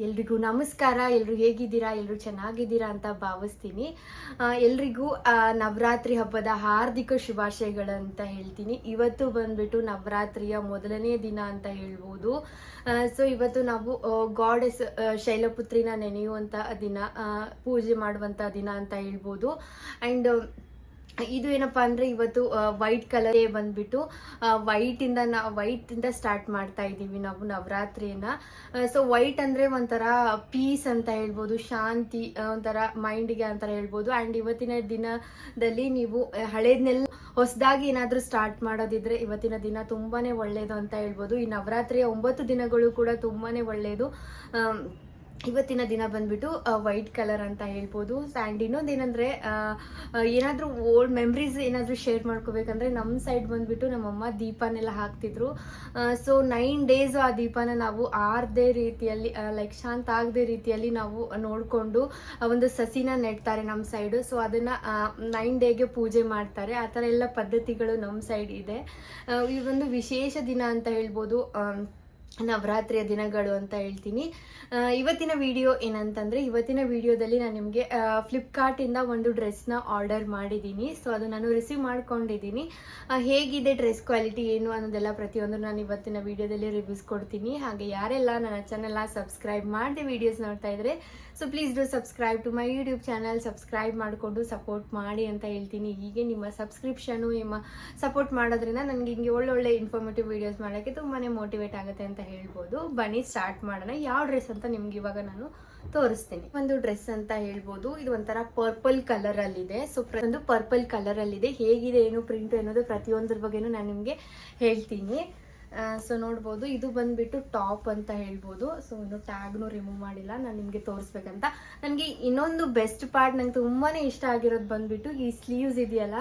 ಎಲ್ರಿಗೂ ನಮಸ್ಕಾರ. ಎಲ್ಲರೂ ಹೇಗಿದ್ದೀರಾ? ಎಲ್ಲರೂ ಚೆನ್ನಾಗಿದ್ದೀರಾ ಅಂತ ಭಾವಿಸ್ತೀನಿ. ಎಲ್ರಿಗೂ ನವರಾತ್ರಿ ಹಬ್ಬದ ಹಾರ್ದಿಕ ಶುಭಾಶಯಗಳಂತ ಹೇಳ್ತೀನಿ. ಇವತ್ತು ಬಂದ್ಬಿಟ್ಟು ನವರಾತ್ರಿಯ ಮೊದಲನೇ ದಿನ ಅಂತ ಹೇಳ್ಬೋದು. ಸೊ ಇವತ್ತು ನಾವು ಗಾಡೆಸ್ ಶೈಲಪುತ್ರಿನ ನೆನೆಯುವಂಥ ದಿನ, ಪೂಜೆ ಮಾಡುವಂಥ ದಿನ ಅಂತ ಹೇಳ್ಬೋದು. ಆ್ಯಂಡ್ ಇದು ಏನಪ್ಪಾ ಅಂದ್ರೆ ಇವತ್ತು ವೈಟ್ ಕಲರ್ ಬಂದ್ಬಿಟ್ಟು ವೈಟ್ ಇಂದ ಸ್ಟಾರ್ಟ್ ಮಾಡ್ತಾ ಇದೀವಿ ನಾವು ನವರಾತ್ರಿಯನ್ನ. ಸೊ ವೈಟ್ ಅಂದ್ರೆ ಒಂಥರ ಪೀಸ್ ಅಂತ ಹೇಳ್ಬೋದು, ಶಾಂತಿ, ಒಂಥರ ಮೈಂಡ್ಗೆ ಅಂತರ ಹೇಳ್ಬೋದು. ಅಂಡ್ ಇವತ್ತಿನ ದಿನದಲ್ಲಿ ನೀವು ಹಳೇದ್ನೆಲ್ಲ ಹೊಸದಾಗಿ ಏನಾದ್ರೂ ಸ್ಟಾರ್ಟ್ ಮಾಡೋದಿದ್ರೆ ಇವತ್ತಿನ ದಿನ ತುಂಬಾನೇ ಒಳ್ಳೇದು ಅಂತ ಹೇಳ್ಬೋದು. ಈ ನವರಾತ್ರಿಯ 9 ದಿನಗಳು ಕೂಡ ತುಂಬಾನೇ ಒಳ್ಳೇದು. ಇವತ್ತಿನ ದಿನ ಬಂದ್ಬಿಟ್ಟು ವೈಟ್ ಕಲರ್ ಅಂತ ಹೇಳ್ಬೋದು. ಆ್ಯಂಡ್ ಇನ್ನೊಂದೇನಂದ್ರೆ ಏನಾದರೂ ಓಲ್ಡ್ ಮೆಮ್ರೀಸ್ ಏನಾದರೂ ಶೇರ್ ಮಾಡ್ಕೋಬೇಕಂದ್ರೆ ನಮ್ಮ ಸೈಡ್ ಬಂದ್ಬಿಟ್ಟು ನಮ್ಮಮ್ಮ ದೀಪನೆಲ್ಲ ಹಾಕ್ತಿದ್ರು. ಸೊ 9 days ಆ ದೀಪನ ನಾವು ಆರದೇ ರೀತಿಯಲ್ಲಿ, ಲೈಕ್ ಶಾಂತ ಆಗದೆ ರೀತಿಯಲ್ಲಿ ನಾವು ನೋಡಿಕೊಂಡು ಒಂದು ಸಸಿನ ನೆಡ್ತಾರೆ ನಮ್ಮ ಸೈಡು. ಸೊ ಅದನ್ನು 9 days ಪೂಜೆ ಮಾಡ್ತಾರೆ. ಆ ಥರ ಎಲ್ಲ ಪದ್ಧತಿಗಳು ನಮ್ಮ ಸೈಡ್ ಇದೆ. ಈ ಒಂದು ವಿಶೇಷ ದಿನ ಅಂತ ಹೇಳ್ಬೋದು, ನವರಾತ್ರಿಯ ದಿನಗಳು ಅಂತ ಹೇಳ್ತೀನಿ. ಇವತ್ತಿನ ವಿಡಿಯೋ ಏನಂತಂದರೆ, ಇವತ್ತಿನ ವಿಡಿಯೋದಲ್ಲಿ ನಾನು ನಿಮಗೆ ಫ್ಲಿಪ್ಕಾರ್ಟಿಂದ ಒಂದು ಡ್ರೆಸ್ನ ಆರ್ಡರ್ ಮಾಡಿದ್ದೀನಿ. ಸೊ ಅದು ನಾನು ರಿಸೀವ್ ಮಾಡ್ಕೊಂಡಿದ್ದೀನಿ. ಹೇಗಿದೆ ಡ್ರೆಸ್ ಕ್ವಾಲಿಟಿ ಏನು ಅನ್ನೋದೆಲ್ಲ ಪ್ರತಿಯೊಂದು ನಾನು ಇವತ್ತಿನ ವಿಡಿಯೋದಲ್ಲಿ ರಿವ್ಯೂಸ್ ಕೊಡ್ತೀನಿ. ಹಾಗೆ ಯಾರೆಲ್ಲ ನನ್ನ ಚಾನಲ್ನ ಸಬ್ಸ್ಕ್ರೈಬ್ ಮಾಡದೆ ವಿಡಿಯೋಸ್ ನೋಡ್ತಾ ಇದ್ರೆ, so please do subscribe to my YouTube channel. Subscribe ಮಾಡಿಕೊಂಡು ಸಪೋರ್ಟ್ ಮಾಡಿ ಅಂತ ಹೇಳ್ತೀನಿ. ಹೀಗೆ ನಿಮ್ಮ ಸಬ್ಸ್ಕ್ರಿಪ್ಷನು, ನಿಮ್ಮ ಸಪೋರ್ಟ್ ಮಾಡೋದ್ರಿಂದ ನನಗೆ ಹಿಂಗೆ ಒಳ್ಳೊಳ್ಳೆ ಇನ್ಫಾರ್ಮೇಟಿವ್ ವಿಡಿಯೋಸ್ ಮಾಡೋಕ್ಕೆ ತುಂಬಾ ಮೋಟಿವೇಟ್ ಆಗುತ್ತೆ ಅಂತ ಹೇಳ್ಬೋದು. ಬನ್ನಿ ಸ್ಟಾರ್ಟ್ ಮಾಡೋಣ. ಯಾವ ಡ್ರೆಸ್ ಅಂತ ನಿಮ್ಗೆ ಇವಾಗ ನಾನು ತೋರಿಸ್ತೀನಿ. ಒಂದು ಡ್ರೆಸ್ ಅಂತ ಹೇಳ್ಬೋದು. ಇದು ಒಂಥರ ಪರ್ಪಲ್ ಕಲರ್ ಅಲ್ಲಿದೆ. ಸೊ ಒಂದು ಪರ್ಪಲ್ ಕಲರ್ ಅಲ್ಲಿದೆ. ಹೇಗಿದೆ, ಏನು ಪ್ರಿಂಟ್ ಅನ್ನೋದು ಪ್ರತಿಯೊಂದ್ರ ಬಗ್ಗೆನೂ ನಾನು ನಿಮಗೆ ಹೇಳ್ತೀನಿ. ಸೊ ನೋಡ್ಬೋದು, ಇದು ಬಂದ್ಬಿಟ್ಟು ಟಾಪ್ ಅಂತ ಹೇಳ್ಬೋದು. ಸೊ ಒಂದು ಟ್ಯಾಗ್ನು ರಿಮೂವ್ ಮಾಡಿಲ್ಲ, ನಾನು ನಿಮಗೆ ತೋರಿಸ್ಬೇಕಂತ. ನನಗೆ ಇನ್ನೊಂದು ಬೆಸ್ಟ್ ಪಾರ್ಟ್ ನಂಗೆ ತುಂಬಾ ಇಷ್ಟ ಆಗಿರೋದು ಬಂದ್ಬಿಟ್ಟು ಈ ಸ್ಲೀವ್ಸ್ ಇದೆಯಲ್ಲ.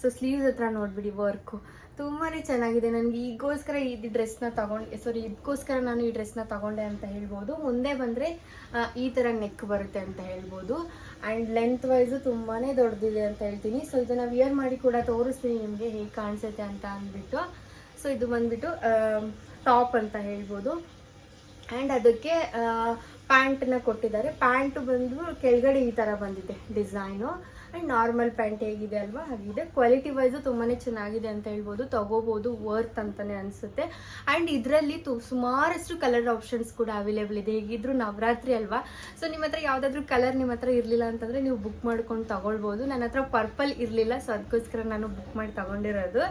ಸೊ ಸ್ಲೀವ್ಸ್ ಹತ್ರ ನೋಡ್ಬಿಡಿ, ವರ್ಕು ತುಂಬಾ ಚೆನ್ನಾಗಿದೆ. ನನಗೆ ಈಗೋಸ್ಕರ ಇದಕ್ಕೋಸ್ಕರ ನಾನು ಈ ಡ್ರೆಸ್ನ ತಗೊಂಡೆ ಅಂತ ಹೇಳ್ಬೋದು. ಮುಂದೆ ಬಂದರೆ ಈ ಥರ ನೆಕ್ ಬರುತ್ತೆ ಅಂತ ಹೇಳ್ಬೋದು. ಆ್ಯಂಡ್ ಲೆಂತ್ ವೈಸು ತುಂಬಾ ದೊಡ್ಡದಿದೆ ಅಂತ ಹೇಳ್ತೀನಿ. ಸೊ ಇದನ್ನು ವಿಯರ್ ಮಾಡಿ ಕೂಡ ತೋರಿಸ್ತೀನಿ ನಿಮಗೆ ಹೇಗೆ ಕಾಣಿಸುತ್ತೆ ಅಂತ ಅಂದ್ಬಿಟ್ಟು. ಸೊ ಇದು ಬಂದ್ಬಿಟ್ಟು ಟಾಪ್ ಅಂತ ಹೇಳ್ಬೋದು. ಆ್ಯಂಡ್ ಅದಕ್ಕೆ ಪ್ಯಾಂಟನ್ನ ಕೊಟ್ಟಿದ್ದಾರೆ. ಪ್ಯಾಂಟು ಬಂದು ಕೆಳಗಡೆ ಈ ಥರ ಬಂದಿದೆ ಡಿಸೈನು. ಆ್ಯಂಡ್ ನಾರ್ಮಲ್ ಪ್ಯಾಂಟ್ ಹೇಗಿದೆ ಅಲ್ವಾ ಹಾಗಿದೆ. ಕ್ವಾಲಿಟಿ ವೈಸು ತುಂಬಾ ಚೆನ್ನಾಗಿದೆ ಅಂತ ಹೇಳ್ಬೋದು. ತಗೋಬೋದು, ವರ್ತ್ ಅಂತಲೇ ಅನಿಸುತ್ತೆ. ಆ್ಯಂಡ್ ಇದರಲ್ಲಿ ಸುಮಾರಷ್ಟು ಕಲರ್ ಆಪ್ಷನ್ಸ್ ಕೂಡ ಅವೈಲೇಬಲ್ ಇದೆ. ಹೇಗಿದ್ರು ನವರಾತ್ರಿ ಅಲ್ವಾ. ಸೊ ನಿಮ್ಮ ಹತ್ರ ಯಾವುದಾದ್ರೂ ಕಲರ್ ನಿಮ್ಮ ಹತ್ರ ಇರಲಿಲ್ಲ ಅಂತಂದರೆ ನೀವು ಬುಕ್ ಮಾಡ್ಕೊಂಡು ತಗೊಳ್ಬೋದು. ನನ್ನ ಹತ್ರ ಪರ್ಪಲ್ ಇರಲಿಲ್ಲ, ಸೊ ಅದಕ್ಕೋಸ್ಕರ ನಾನು ಬುಕ್ ಮಾಡಿ ತಗೊಂಡಿರೋದು.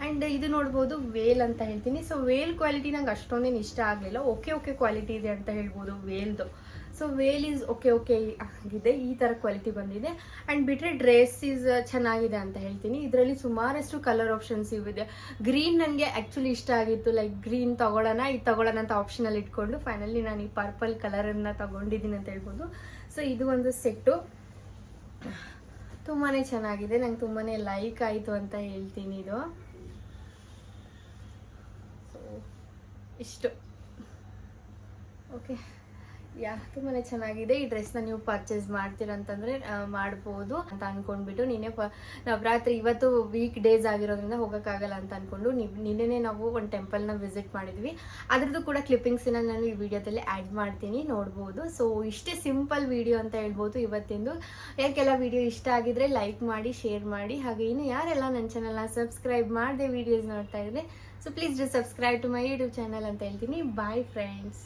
ಆ್ಯಂಡ್ ಇದು ನೋಡ್ಬೋದು, ವೇಲ್ ಅಂತ ಹೇಳ್ತೀನಿ. ಸೊ ವೇಲ್ ಕ್ವಾಲಿಟಿ ನಂಗೆ ಅಷ್ಟೊಂದೇನು ಇಷ್ಟ ಆಗಲಿಲ್ಲ. ಓಕೆ ಕ್ವಾಲಿಟಿ ಇದೆ ಅಂತ ಹೇಳ್ಬೋದು ವೇಲ್ದು. ಸೊ ವೇಲ್ ಈಸ್ ಓಕೆ ಆಗಿದೆ, ಈ ಥರ ಕ್ವಾಲಿಟಿ ಬಂದಿದೆ. ಆ್ಯಂಡ್ ಬಿಟ್ಟರೆ ಡ್ರೆಸ್ ಈಸ್ ಚೆನ್ನಾಗಿದೆ ಅಂತ ಹೇಳ್ತೀನಿ. ಇದರಲ್ಲಿ ಸುಮಾರಷ್ಟು ಕಲರ್ ಆಪ್ಷನ್ಸ್ ಇದೆ. ಗ್ರೀನ್ ನನಗೆ ಆ್ಯಕ್ಚುಲಿ ಇಷ್ಟ ಆಗಿತ್ತು. ಲೈಕ್ ಗ್ರೀನ್ ತಗೊಳ್ಳೋಣ ಅಂತ ಆಪ್ಷನಲ್ಲಿ ಇಟ್ಕೊಂಡು ಫೈನಲಿ ನಾನು ಈ ಪರ್ಪಲ್ ಕಲರನ್ನು ತಗೊಂಡಿದ್ದೀನಿ ಅಂತ ಹೇಳ್ಬೋದು. ಸೊ ಇದು ಒಂದು ಸೆಟ್ಟು ತುಂಬಾ ಚೆನ್ನಾಗಿದೆ, ನಂಗೆ ತುಂಬಾ ಲೈಕ್ ಆಯಿತು ಅಂತ ಹೇಳ್ತೀನಿ. ಇದು ಸೊ ಇಷ್ಟು ಓಕೆ ತುಂಬಾ ಚೆನ್ನಾಗಿದೆ. ಈ ಡ್ರೆಸ್ನ ನೀವು ಪರ್ಚೇಸ್ ಮಾಡ್ತೀರಂತಂದರೆ ಮಾಡ್ಬೋದು ಅಂತ ಅಂದ್ಕೊಂಡ್ಬಿಟ್ಟು ನವರಾತ್ರಿ ಇವತ್ತು ವೀಕ್ ಡೇಸ್ ಆಗಿರೋದ್ರಿಂದ ಹೋಗೋಕ್ಕಾಗಲ್ಲ ಅಂತ ಅಂದ್ಕೊಂಡು ನಿನ್ನೆ ನಾವು ಒಂದು ಟೆಂಪಲ್ನ ವಿಸಿಟ್ ಮಾಡಿದ್ವಿ. ಅದ್ರದ್ದು ಕೂಡ ಕ್ಲಿಪ್ಪಿಂಗ್ಸನ್ನ ನಾನು ಈ ವಿಡಿಯೋದಲ್ಲಿ ಆ್ಯಡ್ ಮಾಡ್ತೀನಿ, ನೋಡ್ಬೋದು. ಸೊ ಇಷ್ಟೇ ಸಿಂಪಲ್ ವಿಡಿಯೋ ಅಂತ ಹೇಳ್ಬೋದು ಇವತ್ತಿಂದು. ಯಾಕೆಲ್ಲ ವಿಡಿಯೋ ಇಷ್ಟ ಆಗಿದ್ರೆ ಲೈಕ್ ಮಾಡಿ, ಶೇರ್ ಮಾಡಿ. ಹಾಗೆ ಇನ್ನು ಯಾರೆಲ್ಲ ನನ್ನ ಚಾನಲ್ನ ಸಬ್ಸ್ಕ್ರೈಬ್ ಮಾಡದೆ ವಿಡಿಯೋಸ್ ನೋಡ್ತಾ ಇದ್ರೆ, so please do subscribe to my YouTube channel ಅಂತ ಹೇಳ್ತೀನಿ. Bye friends.